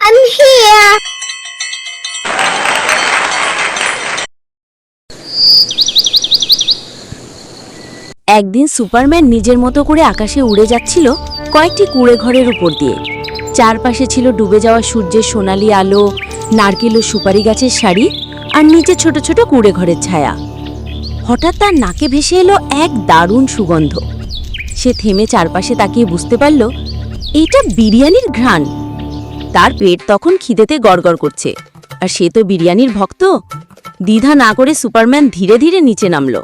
I'm here. একদিন Superman নিজের মতো করে আকাশে উড়ে যাচ্ছিল কয়েকটি কুঁড়ে ঘরের উপর দিয়ে। চারপাশে ছিল ডুবে যাওয়া সূর্যের সোনালি আলো, নারকেল ও সুপারি গাছের সারি, আর নিচে ছোট ছোট কুঁড়ে ঘরের ছায়া। হঠাৎ তার নাকে ভেসে এলো এক দারুণ সুগন্ধ। সে থেমে চারপাশে তাকিয়ে বুঝতে পারল এটা বিরিয়ানির ঘ্রাণ। তার পেট তখন খিদেতে গড়গড় করছে, আর সে তো বিরিয়ানির ভক্ত। দ্বিধা না করে সুপারম্যান ধীরে ধীরে নিচে নামল।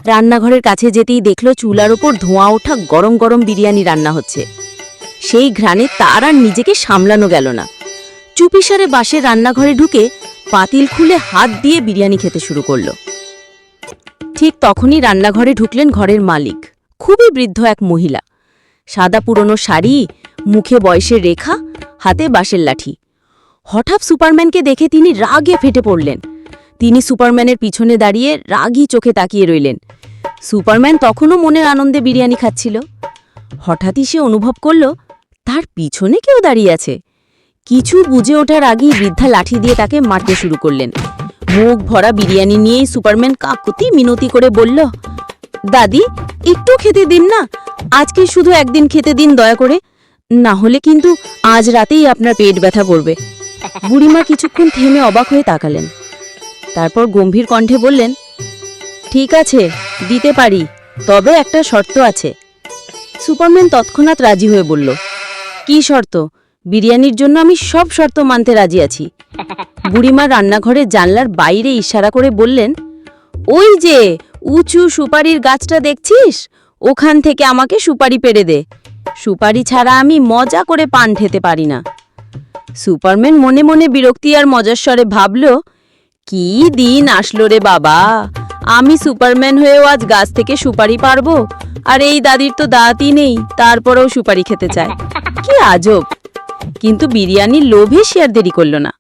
রান্নাঘরের কাছে যেতেই দেখল চুলার ওপর ধোঁয়া ওঠা গরম গরম বিরিয়ানি রান্না হচ্ছে। সেই ঘ্রাণে তার আর নিজেকে সামলানো গেল না। চুপিসারে বাসের রান্নাঘরে ঢুকে পাতিল খুলে হাত দিয়ে বিরিয়ানি খেতে শুরু করল। ঠিক তখনই রান্নাঘরে ঢুকলেন ঘরের মালিক, খুবই বৃদ্ধ এক মহিলা। সাদা পুরনো শাড়ি, মুখে বয়সের রেখা, হাতে বাঁশের লাঠি। হঠাৎ সুপারম্যানকে দেখে তিনি রাগে ফেটে পড়লেন। তিনি সুপারম্যানের পিছনে দাঁড়িয়ে রাগী চোখে তাকিয়ে রইলেন। সুপারম্যান তখনও মনের আনন্দে বিরিয়ানি খাচ্ছিল। হঠাৎই সে অনুভব করল তার পিছনে কেউ দাঁড়িয়ে আছে। কিছু বুঝে ওঠার আগেই বৃদ্ধা লাঠি দিয়ে তাকে মারতে শুরু করলেন। মুখ ভরা বিরিয়ানি নিয়েই সুপারম্যান কাকুতি মিনতি করে বলল, দাদি, একটু খেতে দিন না, আজকে শুধু একদিন খেতে দিন দয়া করে, না হলে কিন্তু আজ রাতেই আপনার পেট ব্যথা করবে। বুড়িমা কিছুক্ষণ থেমে অবাক হয়ে তাকালেন, তারপর গম্ভীর কণ্ঠে বললেন, ঠিক আছে, দিতে পারি, তবে একটা শর্ত আছে। সুপারম্যান তৎক্ষণাৎ রাজি হয়ে বলল, কি শর্ত? বিরিয়ানির জন্য আমি সব শর্ত মানতে রাজি আছি। বুড়িমা রান্নাঘরের জানলার বাইরে ইশারা করে বললেন, ওই যে উঁচু সুপারির গাছটা দেখছিস, ওখান থেকে আমাকে সুপারি পেড়ে দে। সুপারি ছাড়া আমি মজা করে পান খেতে পারি না। সুপারম্যান মনে মনে বিরক্তি আর মজার স্বরে ভাবল, কি দিন আসলো রে বাবা, আমি সুপারম্যান হয়েও আজ গাছ থেকে সুপারি পারবো, আর এই দাদির তো দাঁতই নেই, তারপরেও সুপারি খেতে চায়, কি আজব। কিন্তু বিরিয়ানির লোভে সে আর দেরি করল না।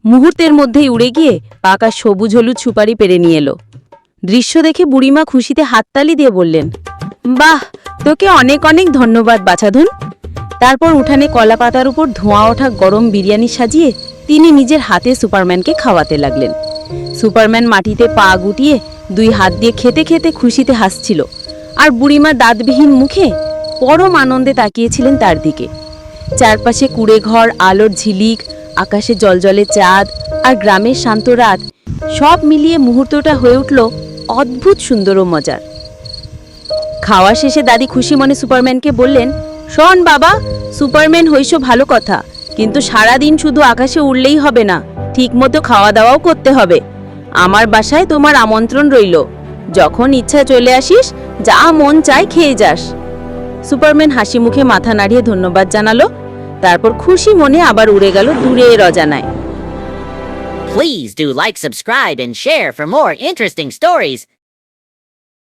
মুহূর্তের মধ্যেই উড়ে গিয়ে পাকা সবুজ হলুদ সুপারি পেরে নিয়ে এলো। দৃশ্য দেখে বুড়িমা খুশিতে হাততালি দিয়ে বললেন, বাহ, তোকে অনেক অনেক ধন্যবাদ বাছাধন। তারপর উঠানে কলা পাতার উপর ধোঁয়া ওঠা গরম বিরিয়ানি সাজিয়ে তিনি নিজের হাতে সুপারম্যানকে খাওয়াতে লাগলেন। সুপারম্যান মাটিতে পা গুটিয়ে দুই হাত দিয়ে খেতে খেতে খুশিতে হাসছিল, আর বুড়িমা দাঁতবিহীন মুখে পরম আনন্দে তাকিয়েছিলেন তার দিকে। চারপাশে কুঁড়ে ঘর, আলোর ঝিলিক, আকাশে জলজলে চাঁদ, আর গ্রামের শান্ত রাত, সব মিলিয়ে মুহূর্তটা হয়ে উঠল অদ্ভুত সুন্দর ও মজার। খাওয়া শেষে দাদি খুশি মনে সুপারম্যানকে বললেন, শোন বাবা, সুপারম্যান হইস ভালো কথা, কিন্তু সারাদিন শুধু আকাশে উড়লেই হবে না, ঠিকমতো খাওয়া দাওয়াও করতে হবে। আমার বাসায় তোমার আমন্ত্রণ রইল, যখন ইচ্ছা চলে আসিস, যা মন চায় খেয়ে যাস। সুপারম্যান হাসি মুখে মাথা নাড়িয়ে ধন্যবাদ জানালো, তারপর খুশি মনে আবার উড়ে গেল দূরের অজানায়। Please do like, subscribe, and share for more interesting stories.